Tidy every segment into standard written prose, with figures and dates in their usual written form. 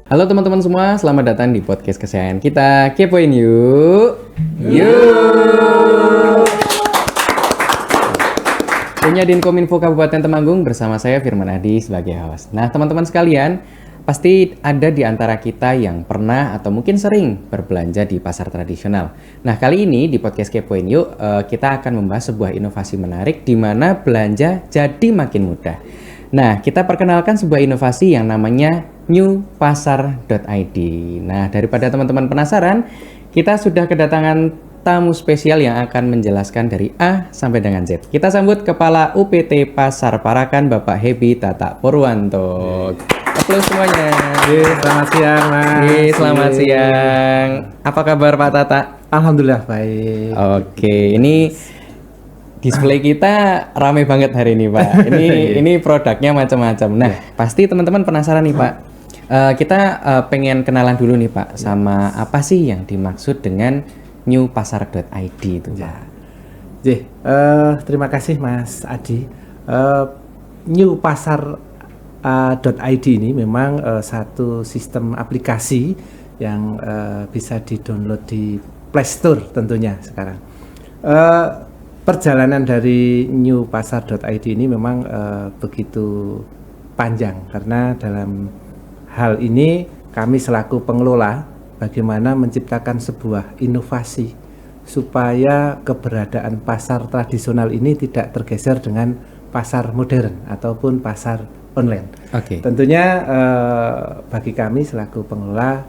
Halo teman-teman semua, selamat datang di podcast kesayangan kita. Kepoin yuk. Yuk. Punya Dinkominfo Kabupaten Temanggung bersama saya Firman Adi sebagai host. Nah, teman-teman sekalian, pasti ada di antara kita yang pernah atau mungkin sering berbelanja di pasar tradisional. Nah, kali ini di podcast Kepoin yuk, kita akan membahas sebuah inovasi menarik di mana belanja jadi makin mudah. Nah, kita perkenalkan sebuah inovasi yang namanya newpasar.id. Nah, daripada teman-teman penasaran, kita sudah kedatangan tamu spesial yang akan menjelaskan dari A sampai dengan Z. Kita sambut Kepala UPT Pasar Parakan, Bapak Hebi Tata Purwanto. Halo semuanya. Selamat siang, Mas. Selamat siang. Apa kabar Pak Tata? Alhamdulillah baik. Oke, ini display kita rame banget hari ini, Pak. Ini produknya macam-macam. Nah, pasti teman-teman penasaran nih, Pak. Kita pengen kenalan dulu nih, Pak, sama apa sih yang dimaksud dengan newpasar.id itu, Pak? Terima kasih Mas Adi. Newpasar.id ini memang satu sistem aplikasi yang bisa di-download di Play Store tentunya sekarang. Perjalanan dari newpasar.id ini memang begitu panjang karena dalam hal ini kami selaku pengelola bagaimana menciptakan sebuah inovasi supaya keberadaan pasar tradisional ini tidak tergeser dengan pasar modern ataupun pasar online. Oke. Tentunya bagi kami selaku pengelola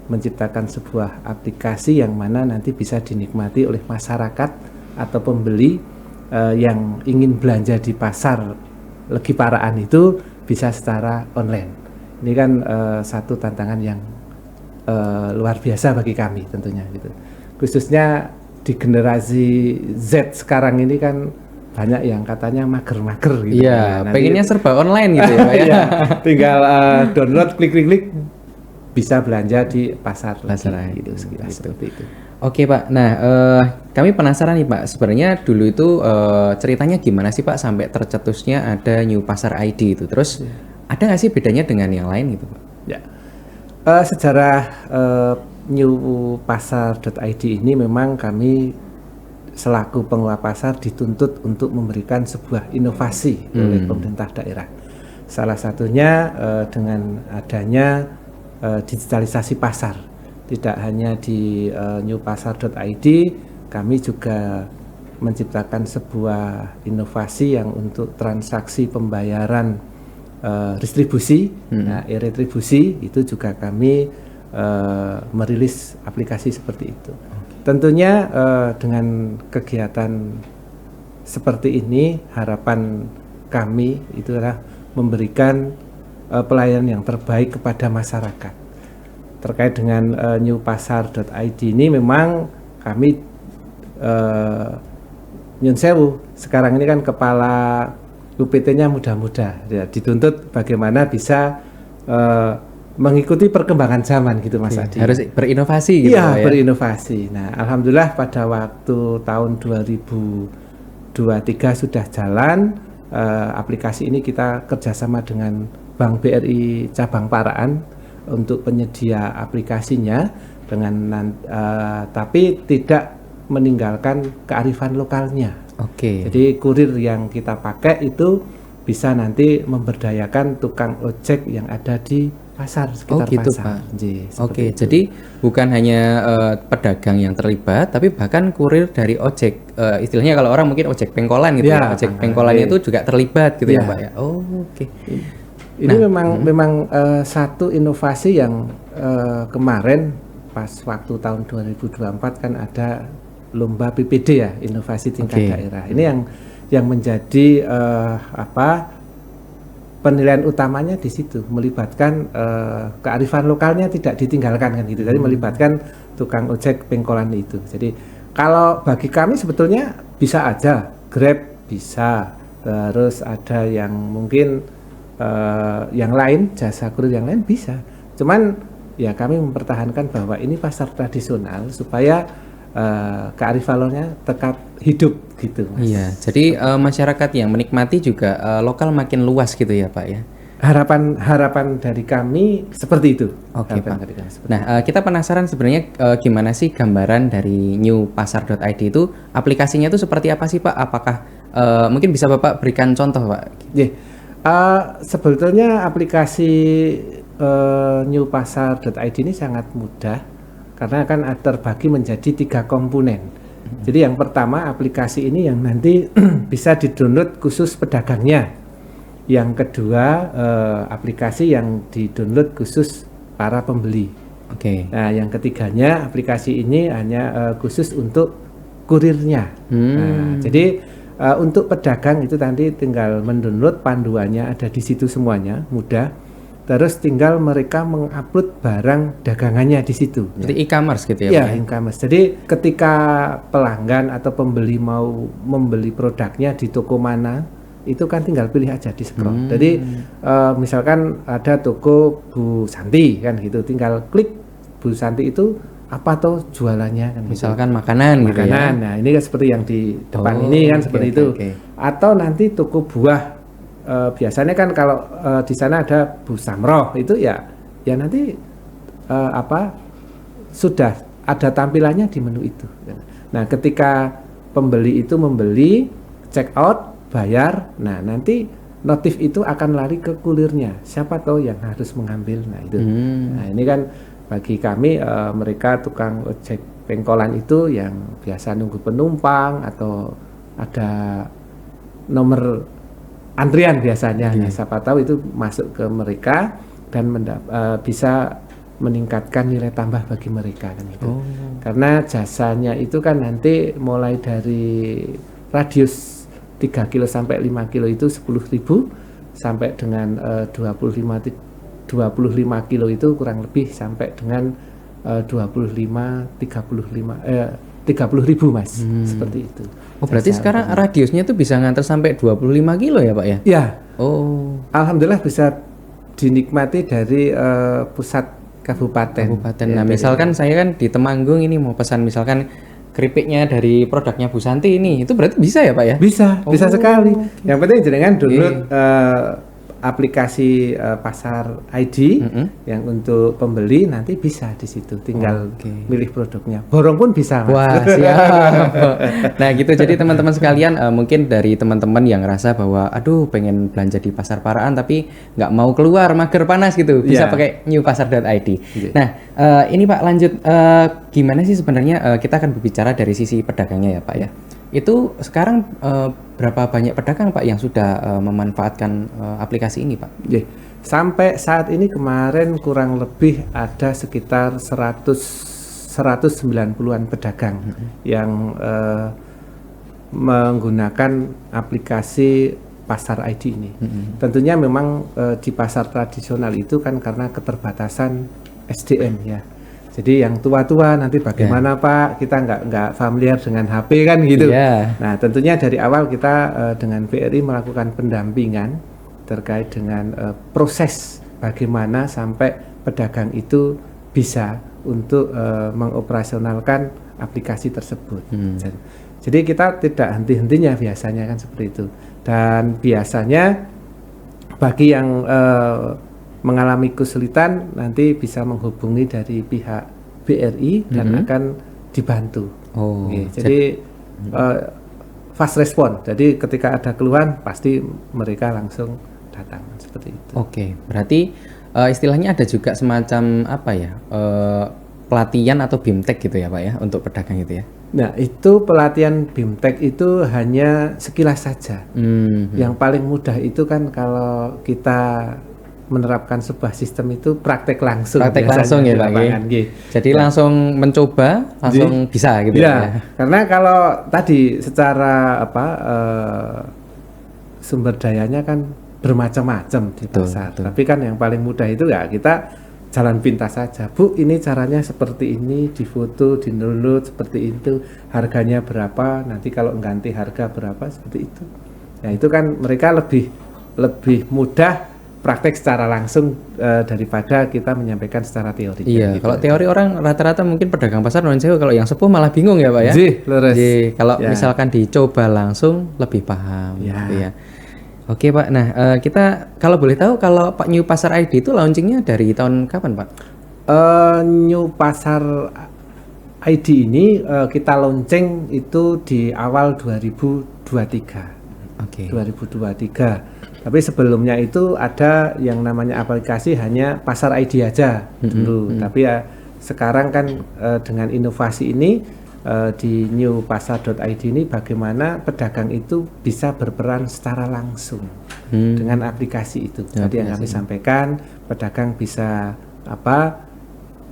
menciptakan sebuah aplikasi yang mana nanti bisa dinikmati oleh masyarakat atau pembeli yang ingin belanja di pasar Legi Paraan itu bisa secara online. Ini kan satu tantangan yang luar biasa bagi kami tentunya gitu. Khususnya di generasi Z sekarang ini kan banyak yang katanya mager-mager gitu. Iya, pengennya serba online gitu ya, Pak ya. Iya, tinggal download klik-klik bisa belanja di pasar gitu, seperti itu. Oke Pak, nah kami penasaran nih Pak, sebenarnya dulu itu ceritanya gimana sih Pak sampai tercetusnya ada Newpasar ID itu, terus ada nggak sih bedanya dengan yang lain gitu Pak? Ya, sejarah newpasar.id ini memang kami selaku pengelola pasar dituntut untuk memberikan sebuah inovasi oleh pemerintah daerah. Salah satunya dengan adanya digitalisasi pasar. Tidak hanya di newpasar.id, kami juga menciptakan sebuah inovasi yang untuk transaksi pembayaran distribusi, nah, e-retribusi itu juga kami merilis aplikasi seperti itu. Tentunya dengan kegiatan seperti ini harapan kami itu adalah memberikan pelayanan yang terbaik kepada masyarakat. Terkait dengan newpasar.id ini memang kami nyun sewu sekarang ini kan kepala UPT-nya muda-muda ya, dituntut bagaimana bisa mengikuti perkembangan zaman gitu Mas Adi. Harus berinovasi gitu ya. Ya. Berinovasi. Nah, alhamdulillah pada waktu tahun 2023 sudah jalan aplikasi ini kita kerjasama dengan Bank BRI Cabang Paraan untuk penyedia aplikasinya dengan tapi tidak meninggalkan kearifan lokalnya. Oke. Jadi kurir yang kita pakai itu bisa nanti memberdayakan tukang ojek yang ada di pasar sekitar gitu, pasar. Pak. Oke, jadi bukan hanya pedagang yang terlibat, tapi bahkan kurir dari ojek. Istilahnya kalau orang mungkin ojek pengkolan gitu ya. Ojek pengkolan itu juga terlibat gitu ya, Pak ya. Oh, oke. Ini memang satu inovasi yang kemarin pas waktu tahun 2024 kan ada lomba PPD ya, inovasi tingkat daerah. Ini yang menjadi penilaian utamanya di situ, melibatkan kearifan lokalnya tidak ditinggalkan kan gitu. Jadi melibatkan tukang ojek pengkolan itu. Jadi kalau bagi kami sebetulnya bisa aja Grab bisa, terus ada yang mungkin yang lain, jasa kurir yang lain bisa. Cuman ya kami mempertahankan bahwa ini pasar tradisional supaya kearifannya tetap hidup gitu, Mas. Iya, jadi masyarakat yang menikmati juga lokal makin luas gitu ya Pak ya. harapan dari kami seperti itu. Oke, Harapan Pak. dari kami seperti Nah, kita penasaran sebenarnya gimana sih gambaran dari newpasar.id itu, aplikasinya itu seperti apa sih, Pak? Apakah mungkin bisa Bapak berikan contoh, Pak? itu. Sebetulnya aplikasi newpasar.id ini sangat mudah karena kan terbagi menjadi 3 komponen. Jadi yang pertama aplikasi ini yang nanti bisa di-download khusus pedagangnya. Yang kedua aplikasi yang di-download khusus para pembeli. Oke. Nah, yang ketiganya aplikasi ini hanya khusus untuk kurirnya. Nah, jadi untuk pedagang itu nanti tinggal mendownload panduannya ada di situ semuanya, mudah. Terus tinggal mereka mengupload barang dagangannya di situ. Jadi e-commerce gitu ya, Iya, Pak? Ya? e-commerce. Jadi ketika pelanggan atau pembeli mau membeli produknya di toko mana, itu kan tinggal pilih aja di scroll. Jadi misalkan ada toko Bu Santi kan gitu, tinggal klik Bu Santi itu apa tuh jualannya kan. Misalkan makanan gitu ya. Makanan. Nah, ini kan seperti yang di depan ini kan oke, seperti oke, itu. oke. Atau nanti toko buah biasanya kan kalau di sana ada Bu Samroh itu ya nanti sudah ada tampilannya di menu itu. Nah, ketika pembeli itu membeli, check out, bayar, nah nanti notif itu akan lari ke kulirnya. Siapa tahu yang harus mengambil. Nah, itu. Nah, ini kan bagi kami mereka tukang ojek pengkolan itu yang biasa nunggu penumpang atau ada nomor antrian biasanya. Nah, siapa tahu itu masuk ke mereka dan bisa meningkatkan nilai tambah bagi mereka kan itu. Karena jasanya itu kan nanti mulai dari radius 3 kilo sampai 5 kilo itu 10.000 sampai dengan 25 kilo itu kurang lebih sampai dengan 30.000 Mas. Seperti itu. Oh, berarti sekarang radiusnya tuh bisa nganter sampai 25 kilo ya, Pak ya? Ya. Oh, Alhamdulillah bisa dinikmati dari pusat kabupaten. Nah, misalkan saya kan di Temanggung ini mau pesan misalkan keripiknya dari produknya Bu Santi ini, itu berarti bisa ya, Pak ya? Bisa sekali. Yang penting jenengan download aplikasi Pasar ID yang untuk pembeli nanti bisa di situ, tinggal milih produknya. Borong pun bisa, Mas. Wah, siap. Nah, gitu. Jadi teman-teman sekalian, mungkin dari teman-teman yang ngerasa bahwa aduh pengen belanja di pasar paraan tapi nggak mau keluar, mager panas gitu, bisa pakai newpasar.id. Nah, ini Pak lanjut, gimana sih sebenarnya kita akan berbicara dari sisi pedagangnya ya, Pak ya. Itu sekarang berapa banyak pedagang Pak yang sudah memanfaatkan aplikasi ini, Pak? Sampai saat ini kemarin kurang lebih ada sekitar 190-an pedagang yang menggunakan aplikasi Pasar ID ini. Tentunya memang di pasar tradisional itu kan karena keterbatasan SDM ya. Jadi yang tua-tua nanti bagaimana Pak, kita nggak familiar dengan HP kan gitu. Nah, tentunya dari awal kita dengan BRI melakukan pendampingan terkait dengan proses bagaimana sampai pedagang itu bisa untuk mengoperasionalkan aplikasi tersebut. Jadi kita tidak henti-hentinya biasanya kan seperti itu. Dan biasanya bagi yang mengalami kesulitan nanti bisa menghubungi dari pihak BRI dan akan dibantu. Jadi fast respon. Jadi ketika ada keluhan pasti mereka langsung datang seperti itu. Berarti istilahnya ada juga semacam apa ya? Pelatihan atau BIMTEK gitu ya, Pak ya, untuk pedagang itu ya. Nah, itu pelatihan BIMTEK itu hanya sekilas saja. Yang paling mudah itu kan kalau kita menerapkan sebuah sistem itu praktek langsung ya Pak ya. Jadi langsung mencoba langsung bisa gitu ya. Karena kalau tadi secara sumber dayanya kan bermacam-macam di pasar. Tapi kan yang paling mudah itu ya kita jalan pintas saja. Bu, ini caranya seperti ini, difoto, di-download seperti itu, harganya berapa, nanti kalau ganti harga berapa, seperti itu. Nah, itu kan mereka lebih mudah praktek secara langsung daripada kita menyampaikan secara teori. Iya, gitu. Kalau teori orang rata-rata mungkin pedagang pasar non sewu, kalau yang sepuh malah bingung ya, Pak ya. Kalau misalkan dicoba langsung lebih paham gitu ya. Oke Pak, nah kita kalau boleh tahu kalau Pak New Pasar ID itu launchingnya dari tahun kapan Pak? New Pasar ID ini kita launching itu di awal 2023. Oke. 2023. Tapi sebelumnya itu ada yang namanya aplikasi hanya Pasar ID aja dulu. Tapi ya sekarang kan dengan inovasi ini di New Pasar.id ini bagaimana pedagang itu bisa berperan secara langsung dengan aplikasi itu. Jadi yang kami sampaikan, pedagang bisa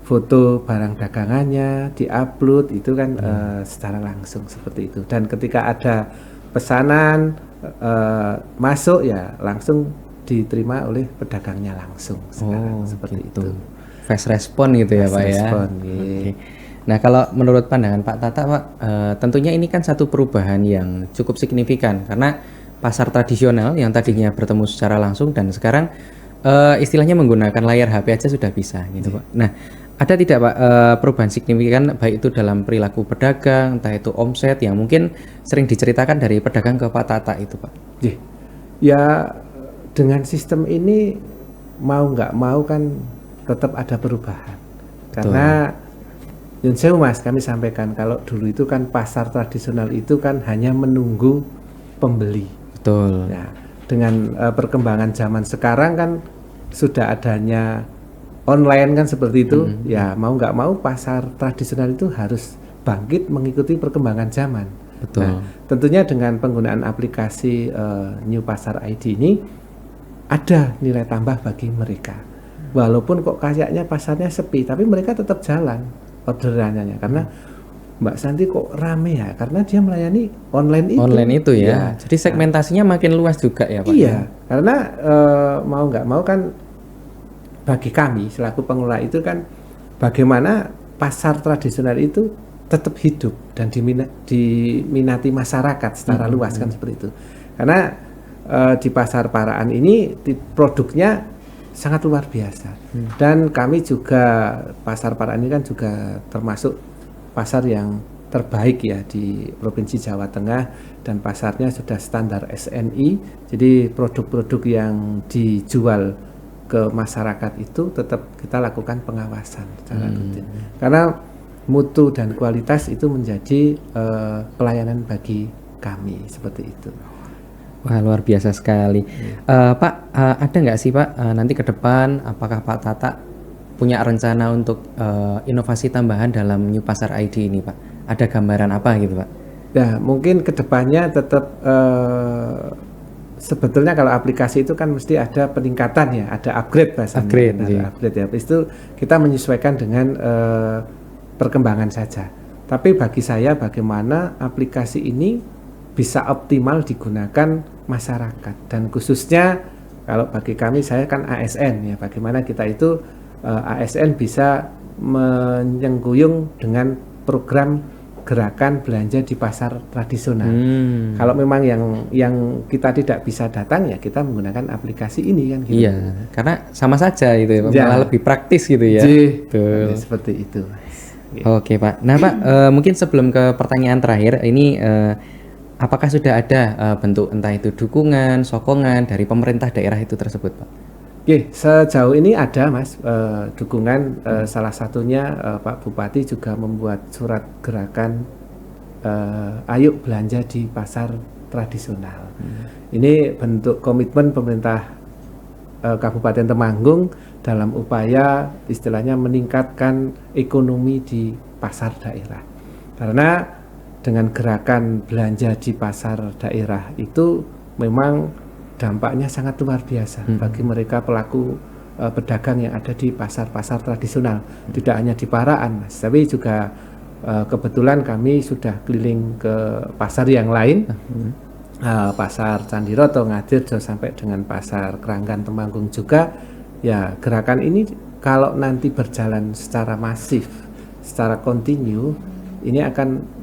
foto barang dagangannya diupload itu kan secara langsung seperti itu. Dan ketika ada pesanan masuk ya langsung diterima oleh pedagangnya langsung sekarang seperti itu. Fast respon gitu ya Pak ya. Okay. Nah kalau menurut pandangan Pak Tata Pak, tentunya ini kan satu perubahan yang cukup signifikan karena pasar tradisional yang tadinya bertemu secara langsung dan sekarang istilahnya menggunakan layar HP aja sudah bisa gitu Pak. Nah ada tidak Pak perubahan signifikan baik itu dalam perilaku pedagang, entah itu omset yang mungkin sering diceritakan dari pedagang ke Pak Tata itu Pak? Ya dengan sistem ini mau nggak mau kan tetap ada perubahan. Karena Yun Sewu Mas, kami sampaikan kalau dulu itu kan pasar tradisional itu kan hanya menunggu pembeli. Betul. Nah, dengan perkembangan zaman sekarang kan sudah adanya online kan seperti itu. Ya mau nggak mau pasar tradisional itu harus bangkit mengikuti perkembangan zaman. Betul. Nah, tentunya dengan penggunaan aplikasi New Pasar ID ini ada nilai tambah bagi mereka. Walaupun kok kayaknya pasarnya sepi, tapi mereka tetap jalan orderannya karena Mbak Santi kok rame ya, karena dia melayani online itu ya. Jadi segmentasinya makin luas juga ya Pak. Iya, karena mau nggak mau kan bagi kami selaku pengelola itu kan bagaimana pasar tradisional itu tetap hidup dan diminati masyarakat secara luas kan seperti itu. Karena di pasar Paraan ini produknya sangat luar biasa. Dan kami juga pasar Paraan ini kan juga termasuk pasar yang terbaik ya di Provinsi Jawa Tengah dan pasarnya sudah standar SNI. Jadi produk-produk yang dijual ke masyarakat itu tetap kita lakukan pengawasan secara rutin. Karena mutu dan kualitas itu menjadi pelayanan bagi kami seperti itu. Wah luar biasa sekali. Pak, ada nggak sih Pak nanti ke depan apakah Pak Tata punya rencana untuk inovasi tambahan dalam New Pasar ID ini Pak? Ada gambaran apa gitu Pak? Ya mungkin kedepannya tetap sebetulnya kalau aplikasi itu kan mesti ada peningkatan ya, ada upgrade bahasanya. Upgrade ya. Itu kita menyesuaikan dengan perkembangan saja. Tapi bagi saya bagaimana aplikasi ini bisa optimal digunakan masyarakat dan khususnya kalau bagi kami saya kan ASN ya, bagaimana kita itu ASN bisa menyengkuyung dengan program gerakan belanja di pasar tradisional. Kalau memang yang kita tidak bisa datang ya kita menggunakan aplikasi ini kan gitu. Iya, karena sama saja itu ya, malah lebih praktis gitu ya. Betul. Seperti itu. Oke Pak. Nah Pak, mungkin sebelum ke pertanyaan terakhir ini apakah sudah ada bentuk entah itu dukungan, sokongan dari pemerintah daerah itu tersebut Pak? Oke, sejauh ini ada Mas dukungan, salah satunya Pak Bupati juga membuat surat gerakan ayo belanja di pasar tradisional. Ini bentuk komitmen pemerintah Kabupaten Temanggung dalam upaya istilahnya meningkatkan ekonomi di pasar daerah. Karena dengan gerakan belanja di pasar daerah itu memang dampaknya sangat luar biasa bagi mereka pelaku pedagang yang ada di pasar-pasar tradisional. Tidak hanya di Paraan Mas, tapi juga kebetulan kami sudah keliling ke pasar yang lain, pasar Candiroto, Ngadirjo sampai dengan pasar Keranggan Temanggung juga. Ya gerakan ini kalau nanti berjalan secara masif, secara kontinu, ini akan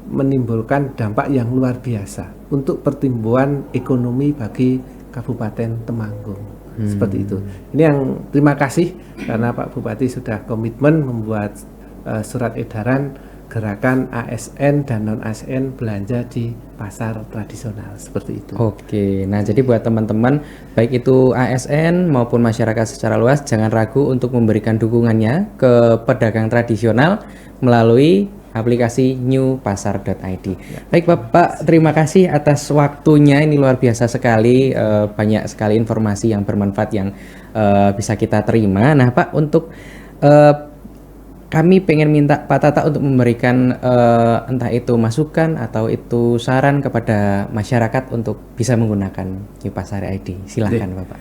menimbulkan dampak yang luar biasa untuk pertumbuhan ekonomi bagi Kabupaten Temanggung. Seperti itu. Ini yang terima kasih karena Pak Bupati sudah komitmen membuat surat edaran gerakan ASN dan non ASN belanja di pasar tradisional seperti itu. Oke, nah jadi buat teman-teman baik itu ASN maupun masyarakat secara luas jangan ragu untuk memberikan dukungannya ke pedagang tradisional melalui aplikasi newpasar.id. Baik Bapak, terima kasih atas waktunya, ini luar biasa sekali, banyak sekali informasi yang bermanfaat yang bisa kita terima. Nah Pak, untuk kami pengen minta Pak Tata untuk memberikan entah itu masukan atau itu saran kepada masyarakat untuk bisa menggunakan Newpasar ID. Silahkan Bapak.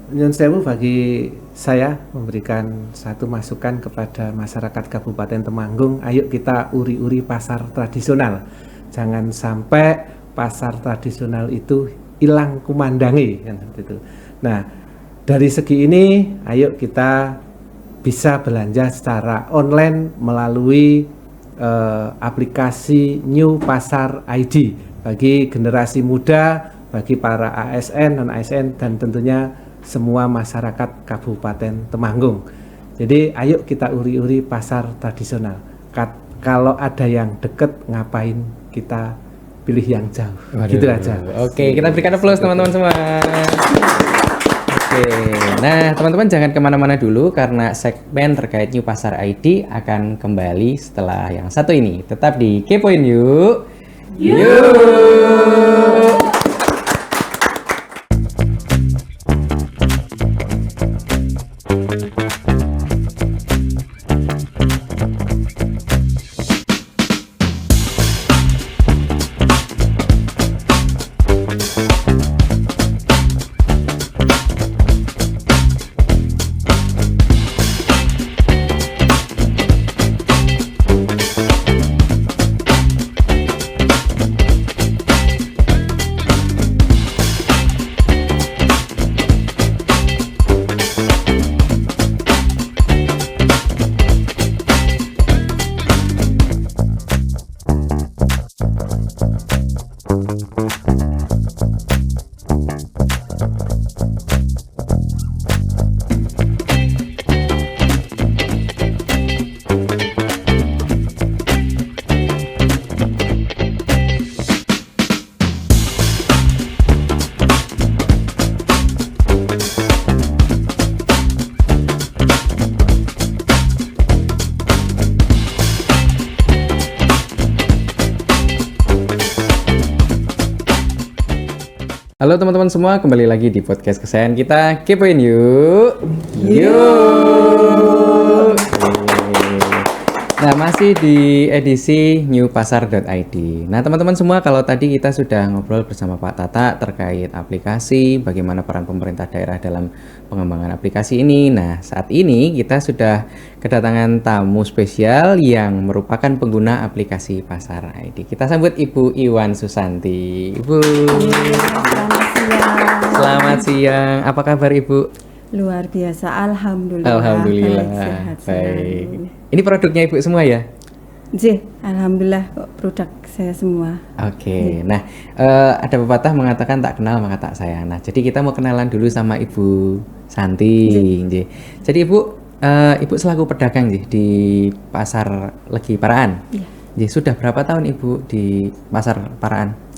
Nyun sewu bagi saya memberikan satu masukan kepada masyarakat Kabupaten Temanggung. Ayo kita uri-uri pasar tradisional. Jangan sampai pasar tradisional itu hilang kumandangi kan itu. Nah, dari segi ini ayo kita bisa belanja secara online melalui aplikasi Newpasar ID bagi generasi muda, bagi para ASN, non ASN dan tentunya semua masyarakat Kabupaten Temanggung. Jadi ayo kita uri-uri pasar tradisional. Kalau ada yang deket, ngapain kita pilih yang jauh? Waduh. Gitu aja. Oke, kita berikan aplaus teman-teman semua. Oke, nah teman-teman jangan kemana-mana dulu karena segmen terkait Newpasar ID akan kembali setelah yang satu ini. Tetap di Kepoin Yuk. Yuk. Halo teman-teman semua, kembali lagi di podcast kesayangan kita, Kepoin Yuk. Yuk. Nah, masih di edisi newpasar.id. Nah, teman-teman semua, kalau tadi kita sudah ngobrol bersama Pak Tata terkait aplikasi, bagaimana peran pemerintah daerah dalam pengembangan aplikasi ini. Nah, saat ini kita sudah kedatangan tamu spesial yang merupakan pengguna aplikasi Pasar ID. Kita sambut Ibu Iwan Susanti. Ibu. Selamat siang. Apa kabar Ibu? Luar biasa, alhamdulillah. Alhamdulillah. Baik. Ini produknya Ibu semua ya? Jih, alhamdulillah kok produk saya semua. Oke. Nah, ada pepatah mengatakan tak kenal maka tak sayang. Nah, jadi kita mau kenalan dulu sama Ibu Santi. Nggih. Jadi Ibu selaku pedagang di Pasar Legi Paraan. Iya. Sudah berapa tahun Ibu di Pasar Paraan?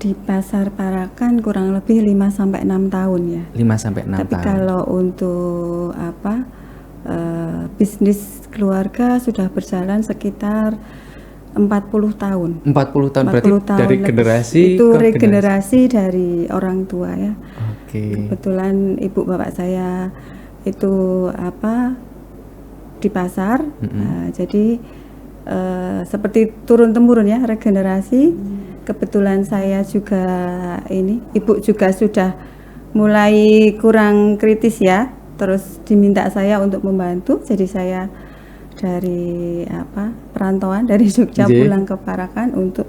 Di Pasar Parakan kurang lebih 5-6 tahun ya. 5-6 tahun. Tapi kalau untuk bisnis keluarga sudah berjalan sekitar 40 tahun. 40 tahun berarti tahun dari lebih. generasi itu ke regenerasi dari orang tua ya. Oke. Kebetulan ibu bapak saya itu di pasar. Jadi seperti turun temurun ya, regenerasi. Kebetulan saya juga ibu juga sudah mulai kurang kritis ya, terus diminta saya untuk membantu, jadi saya dari perantauan dari Jogja pulang ke Parakan untuk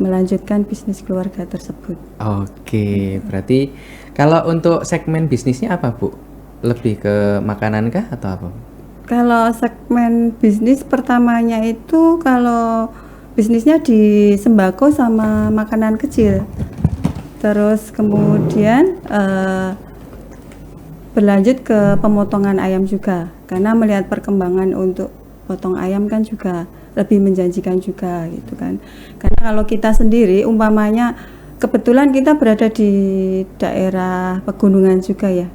melanjutkan bisnis keluarga tersebut. Oke, berarti kalau untuk segmen bisnisnya apa Bu? Lebih ke makanan kah atau apa? Kalau segmen bisnis pertamanya itu kalau bisnisnya di sembako sama makanan kecil. Terus kemudian berlanjut ke pemotongan ayam juga. Karena melihat perkembangan untuk potong ayam kan juga lebih menjanjikan juga gitu kan. Karena kalau kita sendiri umpamanya kebetulan kita berada di daerah pegunungan juga ya,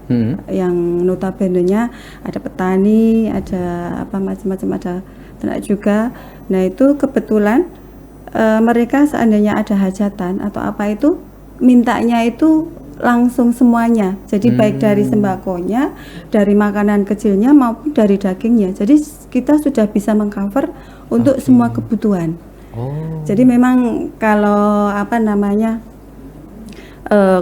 yang notabene-nya ada petani, ada apa macam-macam, ada ternak juga. Nah itu kebetulan mereka seandainya ada hajatan atau apa itu mintanya itu langsung semuanya. Jadi baik dari sembakonya, dari makanan kecilnya maupun dari dagingnya. Jadi kita sudah bisa mengcover untuk semua kebutuhan. Jadi memang kalau apa namanya,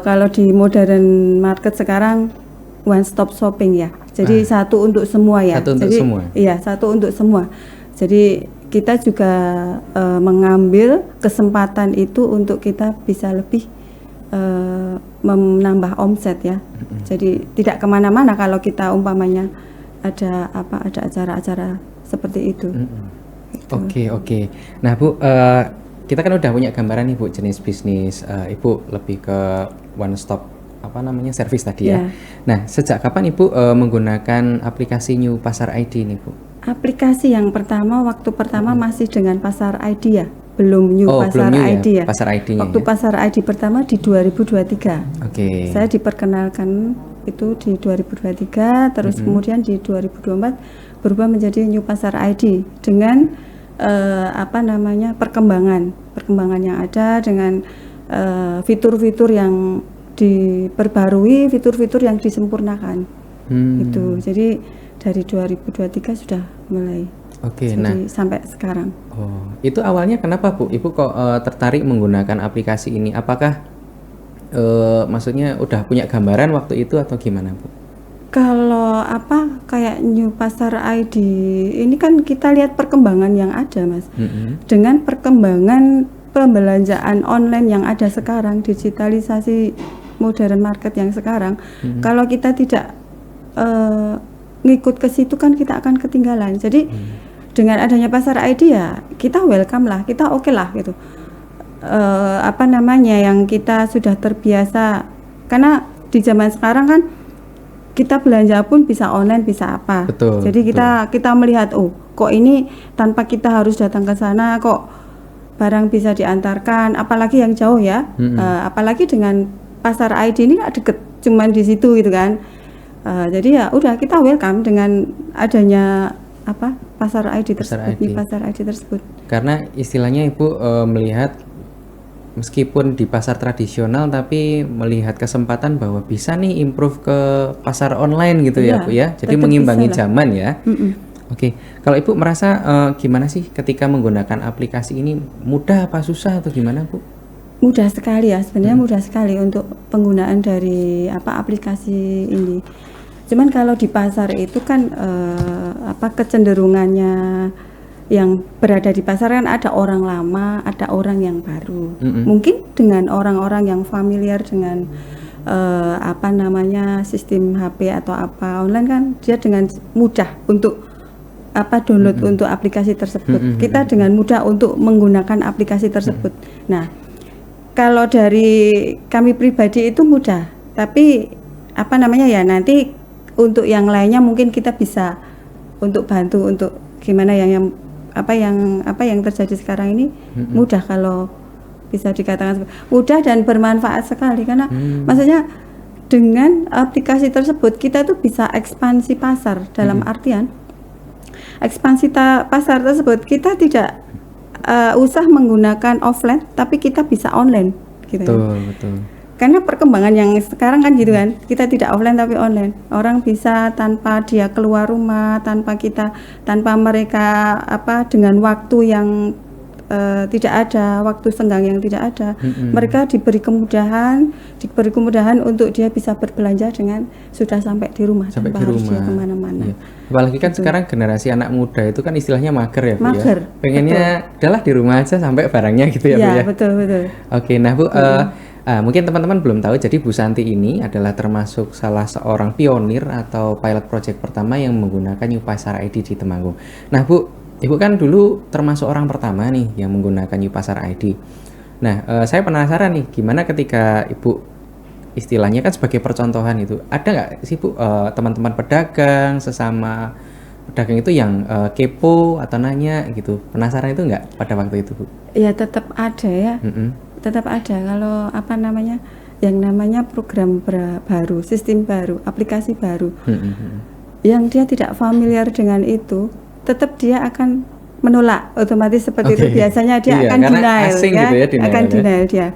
kalau di modern market sekarang one stop shopping ya. Jadi satu untuk semua ya. Satu untuk Jadi, semua. Iya, satu untuk semua. Jadi kita juga mengambil kesempatan itu untuk kita bisa lebih menambah omset ya. Jadi tidak kemana-mana kalau kita umpamanya ada acara-acara seperti itu. Oke. Nah Bu, kita kan udah punya gambaran nih Bu jenis bisnis Ibu lebih ke one stop service tadi ya. Nah sejak kapan Ibu menggunakan aplikasi New Pasar ID nih Bu? Aplikasi yang pertama waktu pertama masih dengan Pasar ID ya, belum New Pasar belum new ID ya. Pasar ID-nya waktu ya? Pasar ID pertama di 2023. Oke. Saya diperkenalkan itu di 2023, terus kemudian di 2024 berubah menjadi New Pasar ID dengan perkembangan yang ada dengan fitur-fitur yang diperbarui, fitur-fitur yang disempurnakan. Itu. Jadi dari 2023 sudah mulai. Oke, Jadi nah sampai sekarang. Itu awalnya kenapa Bu? Ibu kok tertarik menggunakan aplikasi ini? Apakah maksudnya udah punya gambaran waktu itu atau gimana Bu? Kalau kayak New Pasar ID ini kan kita lihat perkembangan yang ada Mas. Dengan perkembangan pembelanjaan online yang ada sekarang, digitalisasi modern market yang sekarang, kalau kita tidak ngikut ke situ kan kita akan ketinggalan. Jadi dengan adanya Pasar ID ya kita welcome lah, kita oke lah gitu. Yang kita sudah terbiasa, karena di zaman sekarang kan kita belanja pun bisa online, bisa apa. Betul, jadi kita melihat kok ini tanpa kita harus datang ke sana kok barang bisa diantarkan, apalagi yang jauh ya. Apalagi dengan Pasar ID ini nggak deket, cuman di situ gitu kan. Jadi ya udah kita welcome dengan adanya Pasar ID tersebut. Karena istilahnya Ibu melihat meskipun di pasar tradisional tapi melihat kesempatan bahwa bisa nih improve ke pasar online gitu ya Bu ya. Jadi mengimbangi zaman ya. Oke, kalau Ibu merasa gimana sih ketika menggunakan aplikasi ini, mudah apa susah atau gimana Bu? Mudah sekali ya, sebenarnya mudah sekali untuk penggunaan dari aplikasi ini. Cuman kalau di pasar itu kan kecenderungannya yang berada di pasar kan ada orang lama, ada orang yang baru. Mungkin dengan orang-orang yang familiar dengan sistem HP atau online kan dia dengan mudah untuk download untuk aplikasi tersebut. Kita dengan mudah untuk menggunakan aplikasi tersebut. Nah, kalau dari kami pribadi itu mudah, tapi nanti untuk yang lainnya mungkin kita bisa untuk bantu untuk gimana yang terjadi sekarang ini mudah, kalau bisa dikatakan mudah dan bermanfaat sekali karena maksudnya dengan aplikasi tersebut kita tuh bisa ekspansi pasar dalam artian ekspansi pasar tersebut kita tidak usah menggunakan offline tapi kita bisa online gitu. Betul. Karena perkembangan yang sekarang kan gitu kan, kita tidak offline tapi online. Orang bisa tanpa dia keluar rumah, tanpa mereka dengan waktu yang tidak ada, waktu senggang yang tidak ada. Mereka diberi kemudahan untuk dia bisa berbelanja dengan sudah sampai di rumah tanpa harus dia kemana-mana. Iya. Apalagi kan sekarang generasi anak muda itu kan istilahnya mager ya Bu mager, ya. Pengennya adalah di rumah aja sampai barangnya gitu ya Bu ya. Betul. Oke, nah Bu, mungkin teman-teman belum tahu, jadi Bu Santi ini adalah termasuk salah seorang pionir atau pilot project pertama yang menggunakan New Pasar ID di Temanggung. Nah Bu, Ibu kan dulu termasuk orang pertama nih yang menggunakan New Pasar ID. Nah, saya penasaran nih, gimana ketika Ibu istilahnya kan sebagai percontohan itu, ada nggak sih Bu teman-teman pedagang sesama pedagang itu yang kepo atau nanya gitu, penasaran itu nggak pada waktu itu Bu? Ya tetap ada ya, tetap ada. Kalau apa namanya, yang namanya program baru, sistem baru, aplikasi baru, yang dia tidak familiar dengan itu, tetap dia akan menolak otomatis seperti itu. Biasanya dia akan denial, ya, akan denial dia.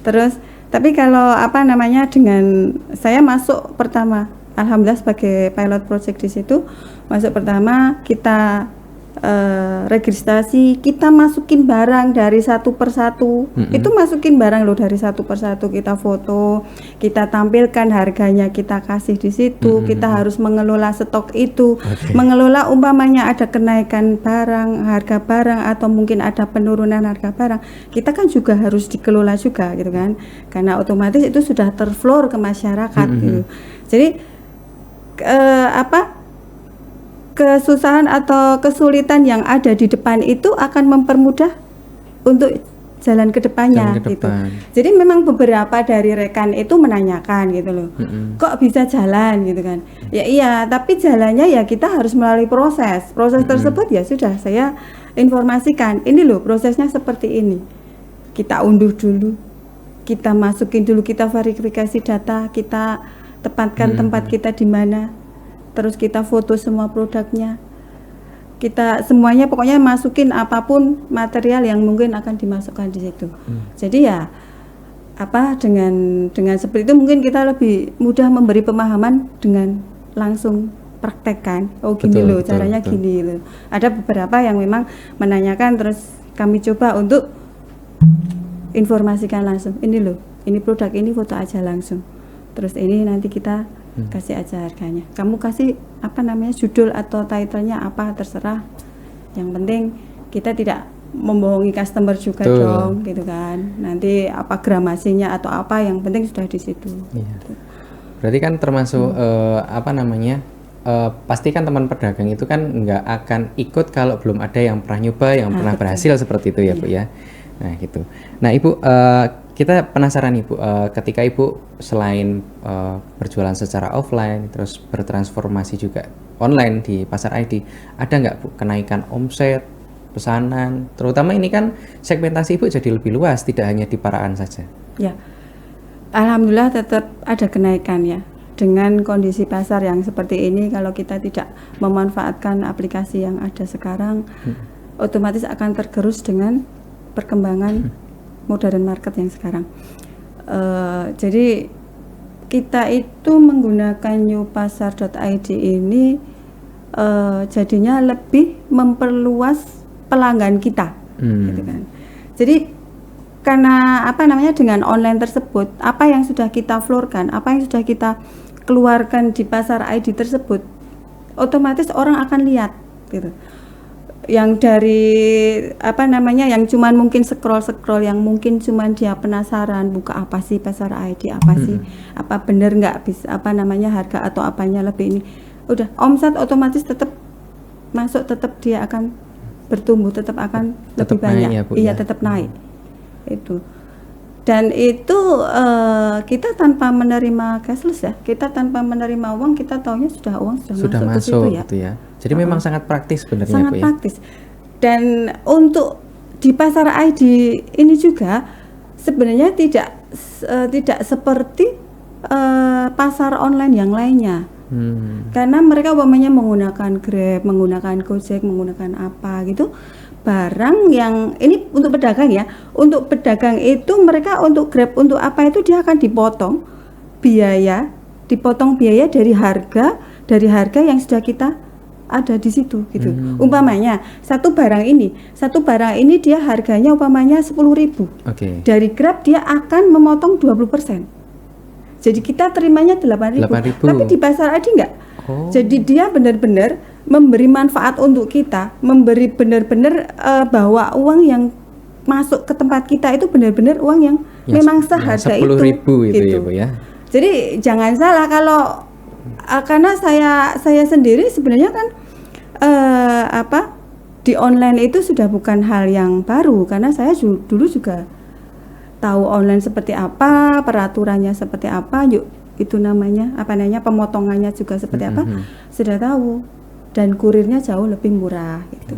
Terus, tapi kalau apa namanya, dengan saya masuk pertama, alhamdulillah sebagai pilot project di situ, masuk pertama kita registrasi, kita masukin barang dari satu persatu. Itu masukin barang loh dari satu persatu, kita foto, kita tampilkan harganya, kita kasih di situ. Kita harus mengelola stok itu, mengelola umpamanya ada kenaikan barang, harga barang, atau mungkin ada penurunan harga barang, kita kan juga harus dikelola juga gitu kan, karena otomatis itu sudah terflow ke masyarakat gitu. Jadi kesusahan atau kesulitan yang ada di depan itu akan mempermudah untuk jalan ke depannya gitu. Jadi memang beberapa dari rekan itu menanyakan gitu loh, kok bisa jalan gitu kan? Ya iya, tapi jalannya ya kita harus melalui proses. Proses tersebut ya sudah saya informasikan, ini loh prosesnya seperti ini. Kita unduh dulu, kita masukin dulu, kita verifikasi data, kita tepatkan tempat kita di mana. Terus kita foto semua produknya, kita semuanya pokoknya masukin apapun material yang mungkin akan dimasukkan di situ. Jadi ya dengan seperti itu mungkin kita lebih mudah memberi pemahaman dengan langsung praktekkan. Oh gini loh caranya, gini loh. Ada beberapa yang memang menanyakan, terus kami coba untuk informasikan langsung. Ini loh, ini produk ini foto aja langsung. Terus ini nanti kita kasih aja harganya. Kamu kasih apa namanya, judul atau title-nya apa, terserah. Yang penting kita tidak membohongi customer juga dong, gitu kan. Nanti apa gramasinya atau apa, yang penting sudah di situ. Gitu. Berarti kan termasuk pasti kan teman pedagang itu kan nggak akan ikut kalau belum ada yang pernah nyoba, yang pernah berhasil seperti itu ya Bu ya. Nah gitu. Nah Ibu, kita penasaran Ibu, ketika Ibu selain berjualan secara offline, terus bertransformasi juga online di Pasar ID, ada nggak Bu kenaikan omset, pesanan? Terutama ini kan segmentasi Ibu jadi lebih luas, tidak hanya di Paraan saja. Ya, alhamdulillah tetap ada kenaikan ya. Dengan kondisi pasar yang seperti ini, kalau kita tidak memanfaatkan aplikasi yang ada sekarang, otomatis akan tergerus dengan perkembangan modern market yang sekarang. Jadi kita itu menggunakan newpasar.id ini jadinya lebih memperluas pelanggan kita, gitu kan. Jadi karena apa namanya, dengan online tersebut, apa yang sudah kita florkan, apa yang sudah kita keluarkan di pasar ID tersebut, otomatis orang akan lihat gitu. Yang dari apa namanya, yang cuman mungkin scroll, yang mungkin cuman dia penasaran, buka apa sih pasar ID, apa sih, apa bener nggak bisa apa namanya harga atau apanya lebih ini, udah omset otomatis tetap masuk, tetap dia akan bertumbuh, tetap akan lebih banyak ya, Bu, iya ya? Tetap naik itu. Dan itu kita tanpa menerima cashless ya, kita tanpa menerima uang, kita taunya sudah uang sudah masuk ke situ ya. Gitu ya. Jadi memang sangat praktis sebenarnya, sangat Bu, ya? Praktis. Dan untuk di pasar ID ini juga sebenarnya tidak seperti pasar online yang lainnya. Karena mereka umpamanya menggunakan Grab, menggunakan Gojek, menggunakan apa gitu. Barang yang ini untuk pedagang ya, untuk pedagang itu mereka untuk Grab, untuk apa itu dia akan dipotong biaya dari harga yang sudah kita ada di situ gitu. Umpamanya satu barang ini dia harganya umpamanya 10.000. Dari Grab dia akan memotong 20%. Jadi kita terimanya 8.000. Tapi di pasar ID enggak. Jadi dia benar-benar memberi manfaat untuk kita, memberi benar-benar bahwa uang yang masuk ke tempat kita itu benar-benar uang yang memang seharga 10.000 itu gitu. Ya, Bu, ya. Jadi jangan salah kalau karena saya sendiri sebenarnya kan di online itu sudah bukan hal yang baru, karena saya dulu juga tahu online seperti apa, peraturannya seperti apa, itu pemotongannya juga seperti apa, sudah tahu. dan kurirnya jauh lebih murah gitu.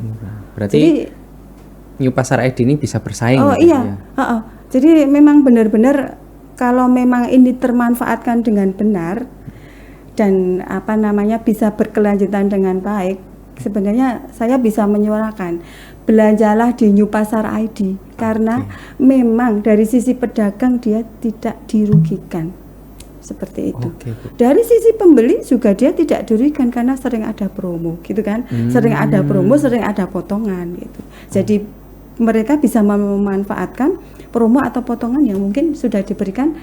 Berarti Jadi New Pasar ID ini bisa bersaing. oh gitu iya, ya? Jadi memang benar-benar kalau memang ini termanfaatkan dengan benar dan bisa berkelanjutan dengan baik, sebenarnya saya bisa menyuarakan belanjalah di New Pasar ID karena memang dari sisi pedagang dia tidak dirugikan seperti itu. Dari sisi pembeli juga dia tidak dirugikan karena sering ada promo gitu kan, sering ada promo, sering ada potongan gitu. Jadi mereka bisa memanfaatkan promo atau potongan yang mungkin sudah diberikan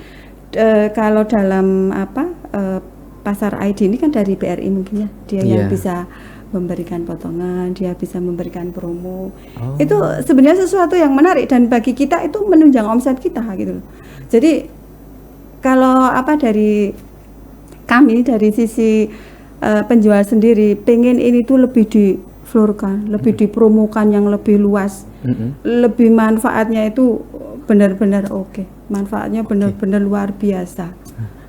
kalau dalam Pasar ID ini kan dari BRI mungkin ya, dia yang bisa memberikan potongan, dia bisa memberikan promo. Itu sebenarnya sesuatu yang menarik dan bagi kita itu menunjang omset kita gitu loh. Jadi kalau dari kami dari sisi penjual sendiri pengen ini tuh lebih diflorkan, lebih dipromokan yang lebih luas, lebih manfaatnya itu benar-benar oke. Manfaatnya benar-benar luar biasa.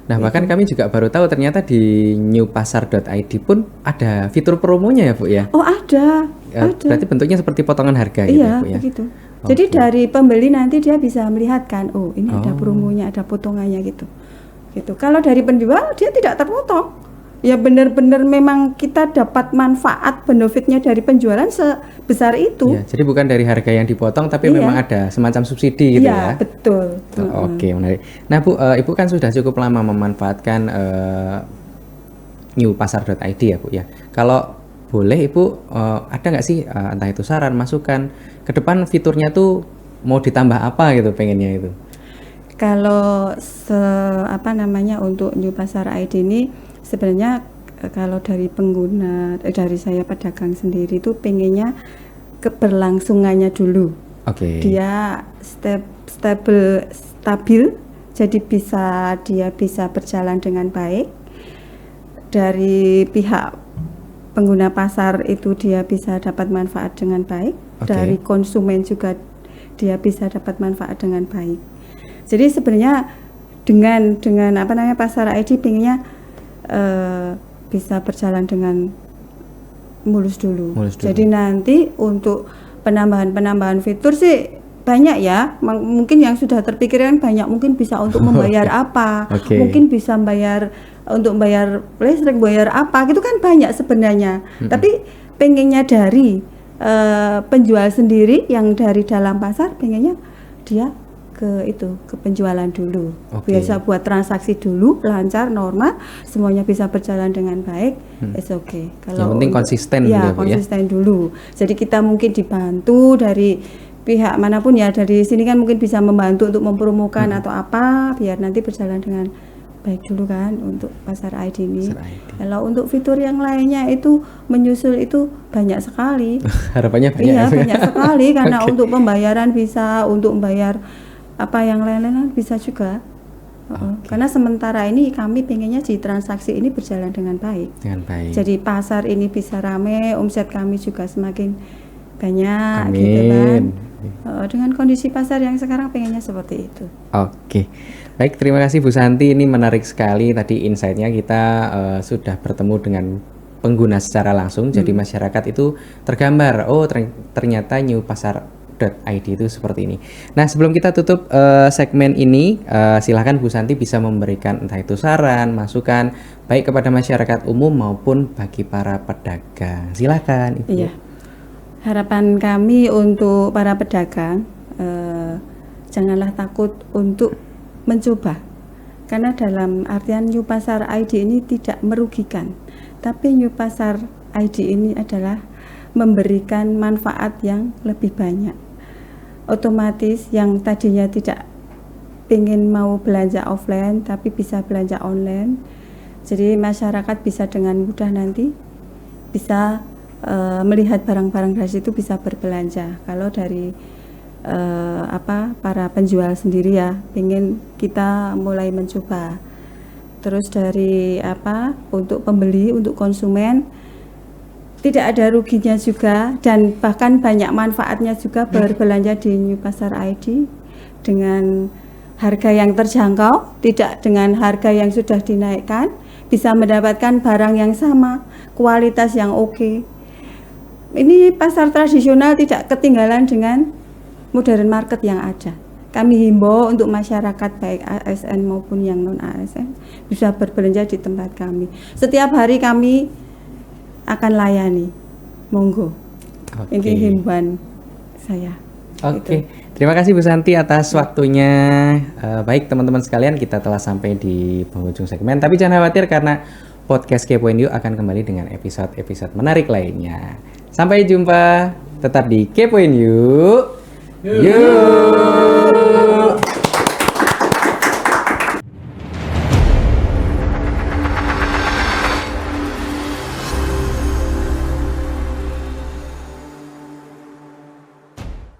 Nah, bahkan kami juga baru tahu ternyata di newpasar.id pun ada fitur promonya ya, Bu ya? Oh, ada. Berarti bentuknya seperti potongan harga gitu ya, Bu ya? Begitu. Jadi dari pembeli nanti dia bisa melihat kan, oh ini ada promonya, ada potongannya gitu. Gitu. Kalau dari penjual dia tidak terpotong. Ya benar-benar memang kita dapat manfaat benefitnya dari penjualan sebesar itu. Ya, jadi bukan dari harga yang dipotong tapi memang ada semacam subsidi gitu ya. Iya, betul. Oke, menarik. Nah, Bu, Ibu kan sudah cukup lama memanfaatkan newpasar.id ya, Bu ya. Kalau boleh Ibu ada nggak sih entah itu saran, masukan ke depan fiturnya tuh mau ditambah apa gitu pengennya itu? Kalau untuk New Pasar ID ini sebenarnya kalau dari pengguna dari saya pedagang sendiri itu pengennya keberlangsungannya dulu. Dia stabil jadi dia bisa berjalan dengan baik. Dari pihak pengguna pasar itu dia bisa dapat manfaat dengan baik. Dari konsumen juga dia bisa dapat manfaat dengan baik. Jadi sebenarnya dengan Pasar ID pengennya bisa berjalan dengan mulus dulu. Jadi nanti untuk penambahan fitur sih banyak ya. Mungkin yang sudah terpikirkan banyak. Mungkin bisa untuk membayar apa, mungkin bisa untuk bayar listrik, bayar apa, gitu kan banyak sebenarnya. Tapi pengennya dari penjual sendiri yang dari dalam pasar pengennya dia ke penjualan dulu. Biasa buat transaksi dulu lancar, normal, semuanya bisa berjalan dengan baik. Kalau yang penting konsisten konsisten dulu. Jadi kita mungkin dibantu dari pihak manapun ya, dari sini kan mungkin bisa membantu untuk mempromokan atau apa biar nanti berjalan dengan baik dulu kan untuk Pasar ID ini. Kalau untuk fitur yang lainnya itu menyusul itu banyak sekali. Harapannya banyak. Iya, banyak sekali karena untuk pembayaran bisa, untuk membayar apa yang lain-lain bisa juga. Karena sementara ini kami pengennya di transaksi ini berjalan dengan baik. Jadi pasar ini bisa ramai, omset kami juga semakin banyak. Gitu kan. Dengan kondisi pasar yang sekarang pengennya seperti itu. Baik, terima kasih Bu Santi. Ini menarik sekali tadi insight-nya, kita sudah bertemu dengan pengguna secara langsung. Jadi masyarakat itu tergambar, ternyata newpasar.id itu seperti ini. Nah, sebelum kita tutup segmen ini, silahkan Bu Santi bisa memberikan entah itu saran, masukan baik kepada masyarakat umum maupun bagi para pedagang. Silahkan Ibu. Iya. Harapan kami untuk para pedagang, janganlah takut untuk mencoba. Karena dalam artian New Pasar ID ini tidak merugikan, tapi New Pasar ID ini adalah memberikan manfaat yang lebih banyak. Otomatis yang tadinya tidak ingin mau belanja offline tapi bisa belanja online. Jadi masyarakat bisa dengan mudah nanti bisa melihat barang-barang dari situ, bisa berbelanja. Kalau dari para penjual sendiri ya ingin kita mulai mencoba. Terus dari untuk pembeli, untuk konsumen tidak ada ruginya juga dan bahkan banyak manfaatnya juga berbelanja di New Pasar ID dengan harga yang terjangkau, tidak dengan harga yang sudah dinaikkan, bisa mendapatkan barang yang sama, kualitas yang oke. Ini pasar tradisional tidak ketinggalan dengan modern market yang ada. Kami himbau untuk masyarakat baik ASN maupun yang non ASN bisa berbelanja di tempat kami. Setiap hari kami akan layani. Monggo. Oke. Ini himbauan saya. Oke, terima kasih Bu Santi atas waktunya. Baik teman-teman sekalian, kita telah sampai di penghujung segmen. Tapi jangan khawatir karena podcast Kepoin Yuk akan kembali dengan episode-episode menarik lainnya. Sampai jumpa, tetap di Kepoin Yuk. Yuk.